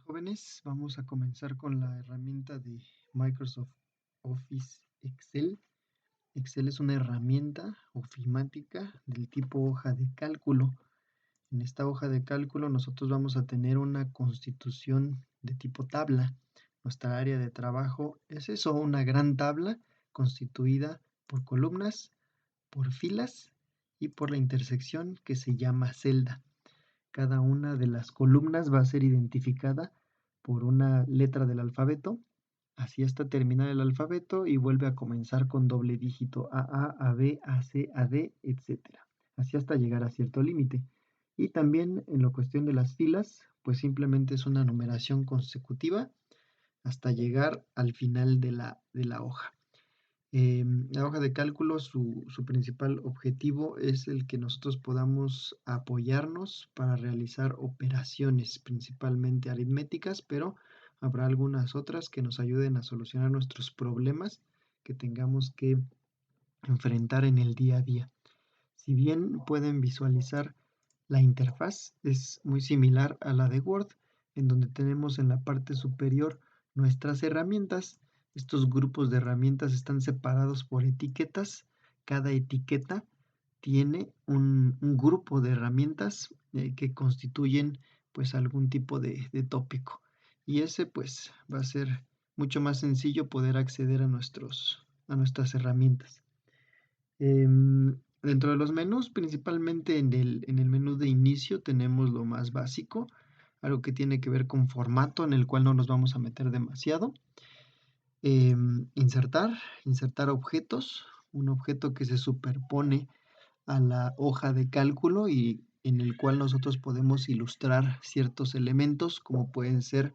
Jóvenes, vamos a comenzar con la herramienta de Microsoft Office Excel. Excel es una herramienta ofimática del tipo hoja de cálculo. En esta hoja de cálculo nosotros vamos a tener una constitución de tipo tabla. Nuestra área de trabajo es eso, una gran tabla constituida por columnas, por filas y por la intersección que se llama celda. Cada una de las columnas va a ser identificada por una letra del alfabeto, así hasta terminar el alfabeto y vuelve a comenzar con doble dígito A, B, AC, AD, etcétera, así hasta llegar a cierto límite. Y también en la cuestión de las filas, pues simplemente es una numeración consecutiva hasta llegar al final de la hoja. La hoja de cálculo, su principal objetivo es el que nosotros podamos apoyarnos para realizar operaciones, principalmente aritméticas, pero habrá algunas otras que nos ayuden a solucionar nuestros problemas que tengamos que enfrentar en el día a día. Si bien pueden visualizar la interfaz, es muy similar a la de Word, en donde tenemos en la parte superior nuestras herramientas. Estos grupos de herramientas están separados por etiquetas. Cada etiqueta tiene un grupo de herramientas que constituyen pues algún tipo de tópico. Y ese pues va a ser mucho más sencillo poder acceder a nuestras herramientas. Dentro de los menús, principalmente en el menú de inicio, tenemos lo más básico, algo que tiene que ver con formato, en el cual no nos vamos a meter demasiado. Insertar objetos, un objeto que se superpone a la hoja de cálculo y en el cual nosotros podemos ilustrar ciertos elementos, como pueden ser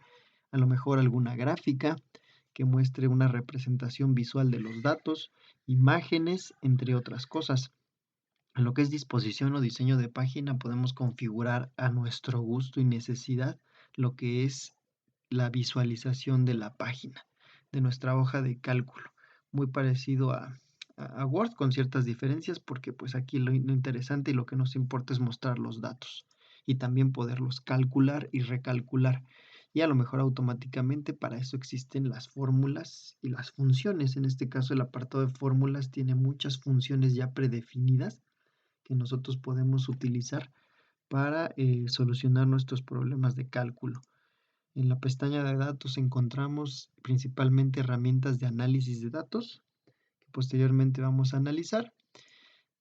a lo mejor alguna gráfica que muestre una representación visual de los datos, imágenes, entre otras cosas. En lo que es disposición o diseño de página podemos configurar a nuestro gusto y necesidad lo que es la visualización de la página, de nuestra hoja de cálculo. Muy parecido a Word con ciertas diferencias porque pues aquí lo interesante y lo que nos importa es mostrar los datos y también poderlos calcular y recalcular. Y a lo mejor automáticamente para eso existen las fórmulas y las funciones. En este caso el apartado de fórmulas tiene muchas funciones ya predefinidas que nosotros podemos utilizar para solucionar nuestros problemas de cálculo. En la pestaña de datos encontramos principalmente herramientas de análisis de datos que posteriormente vamos a analizar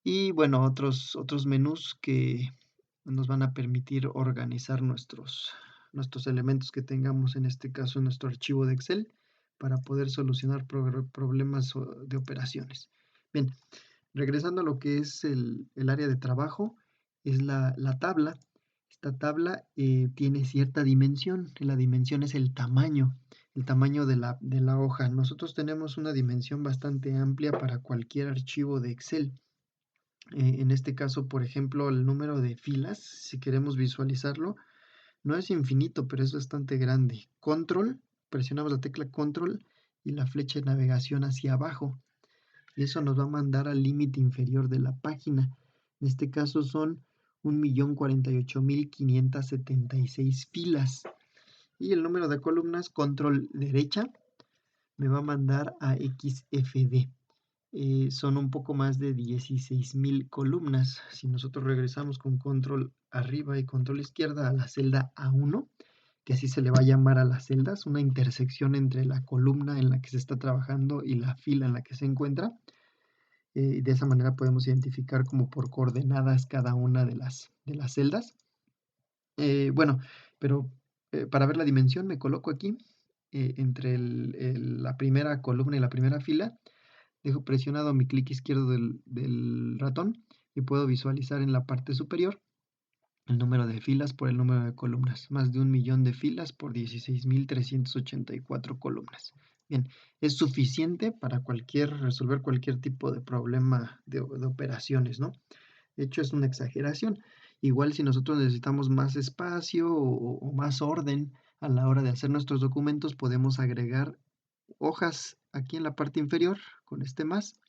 y bueno, otros menús que nos van a permitir organizar nuestros elementos que tengamos, en este caso en nuestro archivo de Excel, para poder solucionar problemas de operaciones. Bien, regresando a lo que es el área de trabajo, es la tabla. Esta tabla tiene cierta dimensión. La dimensión es el tamaño de la hoja. Nosotros tenemos una dimensión bastante amplia para cualquier archivo de Excel. En este caso, por ejemplo, el número de filas, si queremos visualizarlo, no es infinito, pero es bastante grande. Presionamos la tecla Control y la flecha de navegación hacia abajo y eso nos va a mandar al límite inferior de la página. En este caso son 1.048.576 filas. Y el número de columnas, control derecha, me va a mandar a XFD. Son un poco más de 16.000 columnas. Si nosotros regresamos con control arriba y control izquierda a la celda A1, que así se le va a llamar a las celdas, una intersección entre la columna en la que se está trabajando y la fila en la que se encuentra, de esa manera podemos identificar como por coordenadas cada una de las celdas. Bueno, pero para ver la dimensión me coloco aquí entre la primera columna y la primera fila. Dejo presionado mi clic izquierdo del ratón y puedo visualizar en la parte superior el número de filas por el número de columnas. Más de 1.000.000 de filas por 16.384 columnas. Bien, es suficiente para resolver cualquier tipo de problema de operaciones, ¿no? De hecho, es una exageración. Igual si nosotros necesitamos más espacio o más orden a la hora de hacer nuestros documentos, podemos agregar hojas aquí en la parte inferior con este más,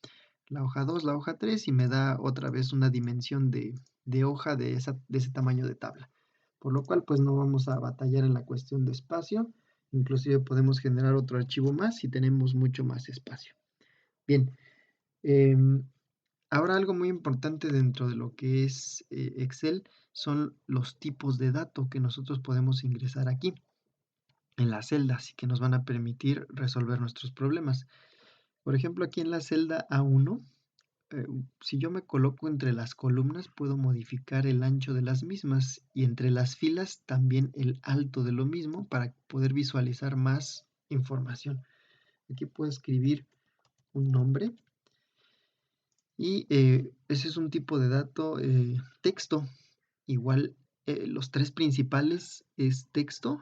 la hoja 2, la hoja 3 y me da otra vez una dimensión de hoja de ese tamaño de tabla. por lo cual pues no vamos a batallar en la cuestión de espacio. Inclusive podemos generar otro archivo más si tenemos mucho más espacio. Bien, em, ahora algo muy importante dentro de lo que es Excel son los tipos de datos que nosotros podemos ingresar aquí en las celdas y que nos van a permitir resolver nuestros problemas. Por ejemplo, aquí en la celda A1, si yo me coloco entre las columnas, puedo modificar el ancho de las mismas y entre las filas también el alto de lo mismo para poder visualizar más información. Aquí puedo escribir un nombre y ese es un tipo de dato texto. Igual los tres principales es texto,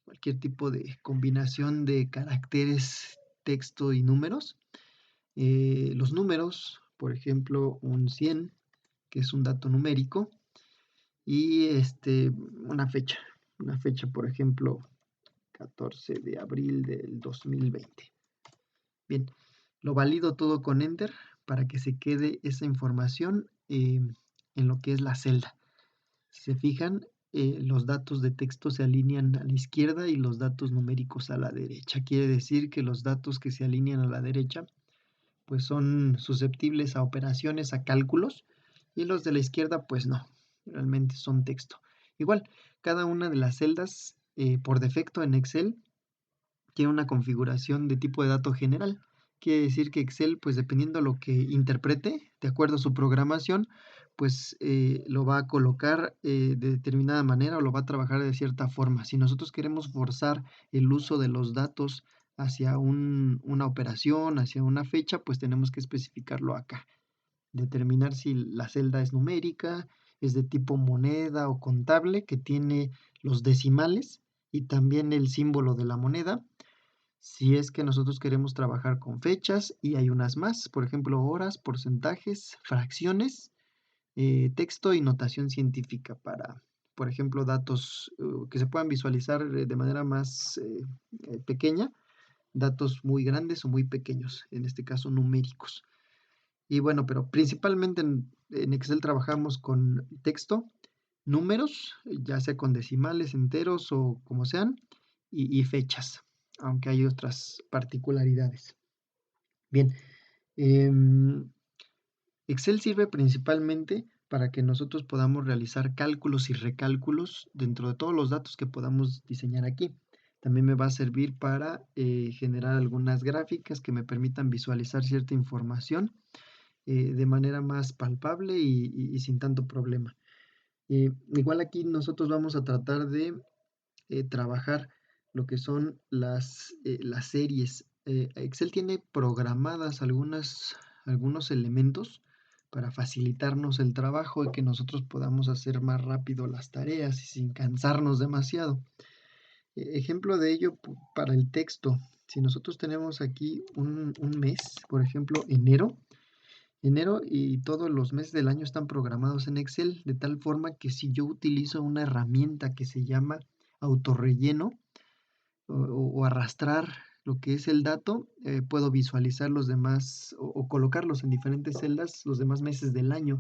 cualquier tipo de combinación de caracteres, texto y números. Los números, por ejemplo, un 100, que es un dato numérico, y una fecha, por ejemplo, 14 de abril del 2020. Bien, lo valido todo con Enter para que se quede esa información en lo que es la celda. Si se fijan, los datos de texto se alinean a la izquierda y los datos numéricos a la derecha. Quiere decir que los datos que se alinean a la derecha pues son susceptibles a operaciones, a cálculos, y los de la izquierda pues no, realmente son texto. Igual, cada una de las celdas por defecto en Excel tiene una configuración de tipo de dato general. Quiere decir que Excel, pues dependiendo de lo que interprete, de acuerdo a su programación, pues lo va a colocar de determinada manera o lo va a trabajar de cierta forma. Si nosotros queremos forzar el uso de los datos hacia una operación, hacia una fecha, pues tenemos que especificarlo acá. Determinar si la celda es numérica, es de tipo moneda o contable, que tiene los decimales y también el símbolo de la moneda. Si es que nosotros queremos trabajar con fechas y hay unas más, por ejemplo, horas, porcentajes, fracciones, texto y notación científica para, por ejemplo, datos que se puedan visualizar de manera más pequeña, datos muy grandes o muy pequeños, en este caso numéricos. Y bueno, pero principalmente en Excel trabajamos con texto, números, ya sea con decimales, enteros o como sean, y fechas, aunque hay otras particularidades. Bien, em, Excel sirve principalmente para que nosotros podamos realizar cálculos y recálculos dentro de todos los datos que podamos diseñar aquí. También me va a servir para generar algunas gráficas que me permitan visualizar cierta información de manera más palpable y sin tanto problema. Igual aquí nosotros vamos a tratar de trabajar lo que son las series. Excel tiene programadas algunos elementos para facilitarnos el trabajo y que nosotros podamos hacer más rápido las tareas y sin cansarnos demasiado. Ejemplo de ello para el texto. Si nosotros tenemos aquí un mes, por ejemplo, enero y todos los meses del año están programados en Excel, de tal forma que si yo utilizo una herramienta que se llama autorrelleno o arrastrar lo que es el dato, puedo visualizar los demás o colocarlos en diferentes celdas los demás meses del año.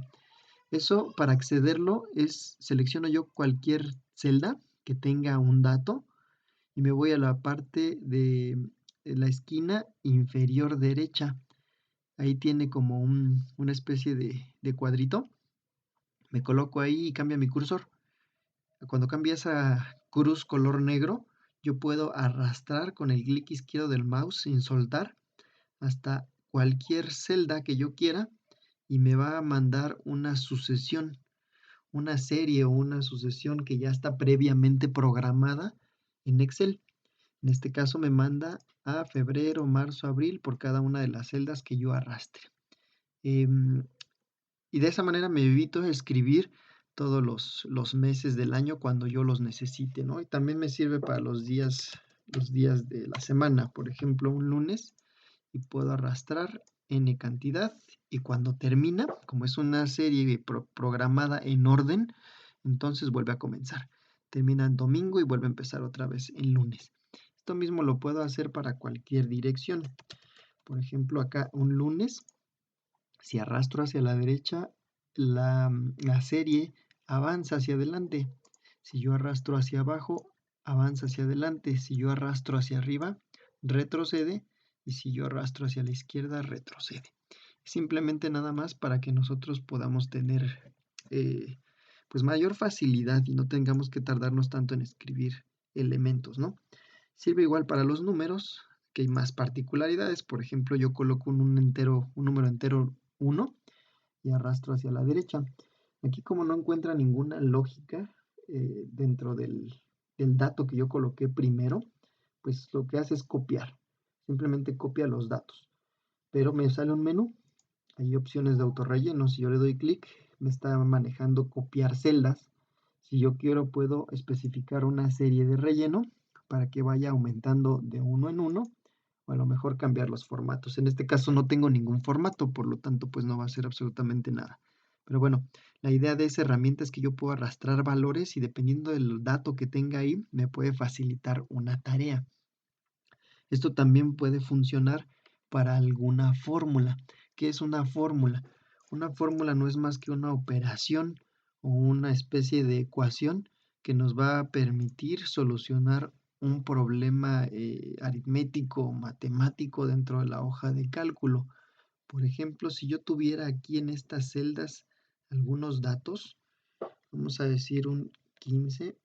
Eso para accederlo selecciono yo cualquier celda que tenga un dato y me voy a la parte de la esquina inferior derecha. Ahí tiene como una especie de cuadrito. Me coloco ahí y cambia mi cursor. Cuando cambia esa cruz color negro, yo puedo arrastrar con el clic izquierdo del mouse sin soltar hasta cualquier celda que yo quiera y me va a mandar una sucesión, una serie o una sucesión que ya está previamente programada en Excel. En este caso me manda a febrero, marzo, abril por cada una de las celdas que yo arrastre. Em, y de esa manera me evito escribir todos los meses del año cuando yo los necesite, ¿no? Y también me sirve para los días de la semana, por ejemplo, un lunes, y puedo arrastrar n cantidad, y cuando termina, como es una serie programada en orden, entonces vuelve a comenzar. Termina en domingo y vuelve a empezar otra vez en lunes. Esto mismo lo puedo hacer para cualquier dirección. Por ejemplo, acá un lunes, si arrastro hacia la derecha, la serie avanza hacia adelante. Si yo arrastro hacia abajo, avanza hacia adelante. Si yo arrastro hacia arriba, retrocede. Y si yo arrastro hacia la izquierda, retrocede. Simplemente nada más para que nosotros podamos tener pues mayor facilidad y no tengamos que tardarnos tanto en escribir elementos, ¿no? Sirve igual para los números, que hay más particularidades. Por ejemplo, yo coloco un número entero 1 y arrastro hacia la derecha. Aquí como no encuentra ninguna lógica dentro del dato que yo coloqué primero, pues lo que hace es copiar. Simplemente copia los datos. Pero me sale un menú, hay opciones de autorrelleno. Si yo le doy clic, me está manejando copiar celdas. Si yo quiero, puedo especificar una serie de relleno para que vaya aumentando de uno en uno, o a lo mejor cambiar los formatos. En este caso no tengo ningún formato, por lo tanto, pues no va a hacer absolutamente nada. Pero bueno, la idea de esa herramienta es que yo puedo arrastrar valores y dependiendo del dato que tenga ahí, me puede facilitar una tarea. Esto también puede funcionar para alguna fórmula. ¿Qué es una fórmula? Una fórmula no es más que una operación o una especie de ecuación que nos va a permitir solucionar un problema aritmético o matemático dentro de la hoja de cálculo. Por ejemplo, si yo tuviera aquí en estas celdas algunos datos, vamos a decir un 15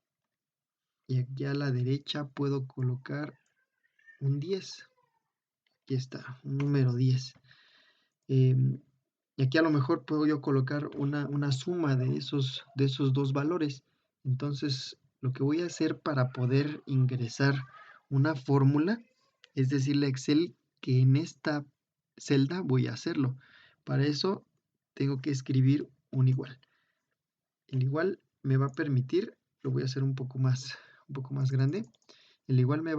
y aquí a la derecha puedo colocar un 10. Aquí está, un número 10. Y aquí a lo mejor puedo yo colocar una suma de esos dos valores. Entonces, lo que voy a hacer para poder ingresar una fórmula es decirle a Excel que en esta celda voy a hacerlo. Para eso tengo que escribir un igual. El igual me va a permitir, lo voy a hacer un poco más grande. El igual le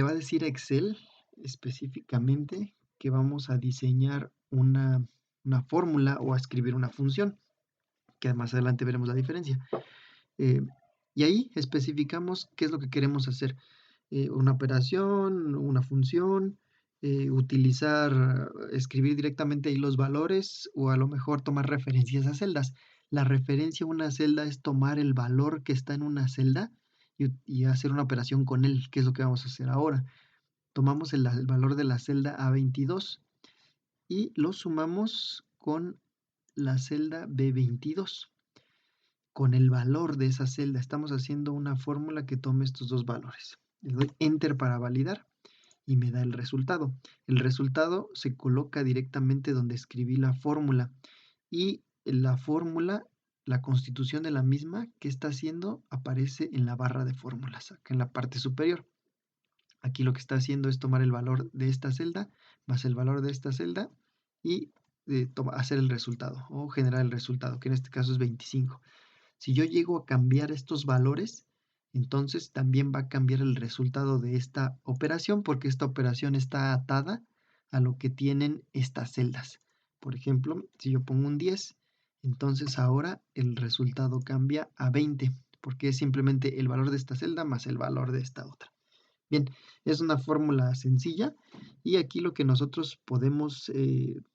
va a decir a Excel específicamente que vamos a diseñar una fórmula o a escribir una función, que más adelante veremos la diferencia. Eh, y ahí especificamos qué es lo que queremos hacer. Una operación, una función, escribir directamente ahí los valores o a lo mejor tomar referencias a celdas. La referencia a una celda es tomar el valor que está en una celda y hacer una operación con él, que es lo que vamos a hacer ahora. Tomamos el valor de la celda A22 y lo sumamos con la celda B22. Con el valor de esa celda estamos haciendo una fórmula que tome estos dos valores. Le doy Enter para validar y me da el resultado. El resultado se coloca directamente donde escribí la fórmula y la fórmula, la constitución de la misma que está haciendo aparece en la barra de fórmulas, acá en la parte superior. Aquí lo que está haciendo es tomar el valor de esta celda más el valor de esta celda y hacer el resultado o generar el resultado, que en este caso es 25. Si yo llego a cambiar estos valores, entonces también va a cambiar el resultado de esta operación porque esta operación está atada a lo que tienen estas celdas. Por ejemplo, si yo pongo un 10, entonces ahora el resultado cambia a 20 porque es simplemente el valor de esta celda más el valor de esta otra. Bien, es una fórmula sencilla y aquí lo que nosotros podemos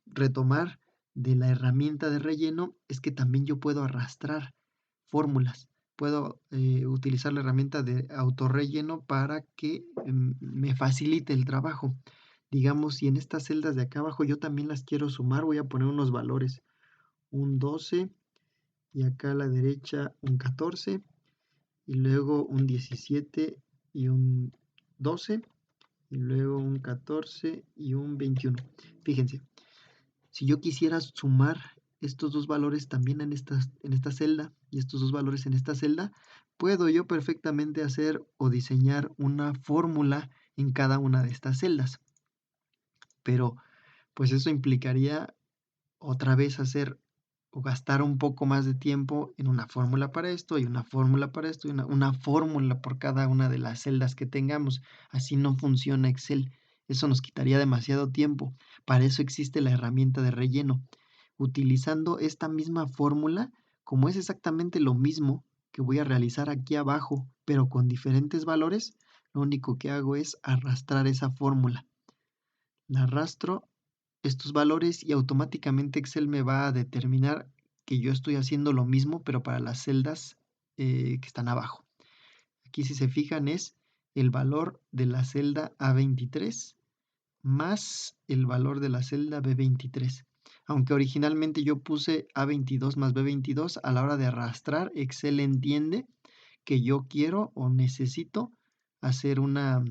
retomar de la herramienta de relleno es que también yo puedo arrastrar fórmulas. Puedo utilizar la herramienta de autorrelleno para que me facilite el trabajo. Digamos, si en estas celdas de acá abajo yo también las quiero sumar, voy a poner unos valores. Un 12 y acá a la derecha un 14 y luego un 17 y un 12 y luego un 14 y un 21. Fíjense, si yo quisiera sumar estos dos valores también en esta celda y estos dos valores en esta celda, puedo yo perfectamente hacer o diseñar una fórmula en cada una de estas celdas. Pero pues eso implicaría otra vez hacer o gastar un poco más de tiempo en una fórmula para esto y una fórmula para esto y una fórmula por cada una de las celdas que tengamos. Así no funciona Excel. Eso nos quitaría demasiado tiempo. Para eso existe la herramienta de relleno. Utilizando esta misma fórmula, como es exactamente lo mismo que voy a realizar aquí abajo, pero con diferentes valores, lo único que hago es arrastrar esa fórmula. La arrastro estos valores y automáticamente Excel me va a determinar que yo estoy haciendo lo mismo, pero para las celdas que están abajo. Aquí, si se fijan, es el valor de la celda A23 más el valor de la celda B23. Aunque originalmente yo puse A22 más B22, a la hora de arrastrar, Excel entiende que yo quiero o necesito hacer una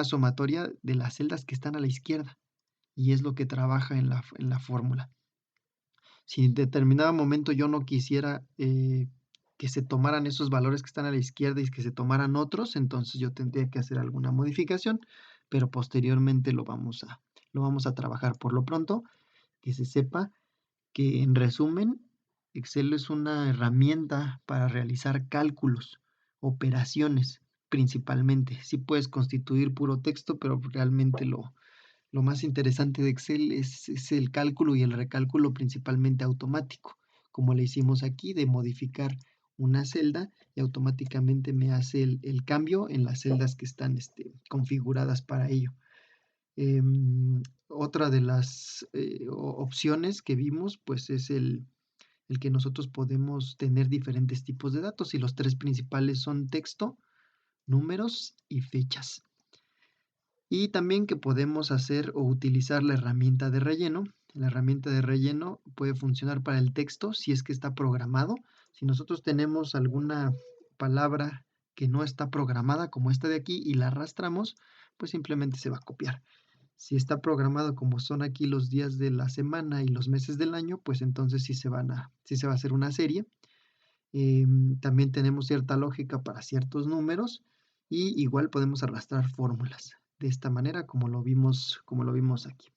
sumatoria de las celdas que están a la izquierda, y es lo que trabaja en la fórmula. Si en determinado momento yo no quisiera que se tomaran esos valores que están a la izquierda y que se tomaran otros, entonces yo tendría que hacer alguna modificación, pero posteriormente lo vamos a trabajar. Por lo pronto, que se sepa que, en resumen, Excel es una herramienta para realizar cálculos, operaciones principalmente. Sí puedes constituir puro texto, pero realmente lo más interesante de Excel es el cálculo y el recálculo principalmente automático, como le hicimos aquí, de modificar una celda y automáticamente me hace el cambio en las celdas que están configuradas para ello. Otra de las opciones que vimos, pues, es el que nosotros podemos tener diferentes tipos de datos, y los tres principales son texto, números y fechas. Y también que podemos hacer o utilizar la herramienta de relleno. La herramienta de relleno puede funcionar para el texto si es que está programado. Si nosotros tenemos alguna palabra que no está programada, como esta de aquí, y la arrastramos, pues simplemente se va a copiar. Si está programado como son aquí los días de la semana y los meses del año, pues entonces sí se va a hacer una serie. También tenemos cierta lógica para ciertos números, y igual podemos arrastrar fórmulas de esta manera, como lo vimos aquí.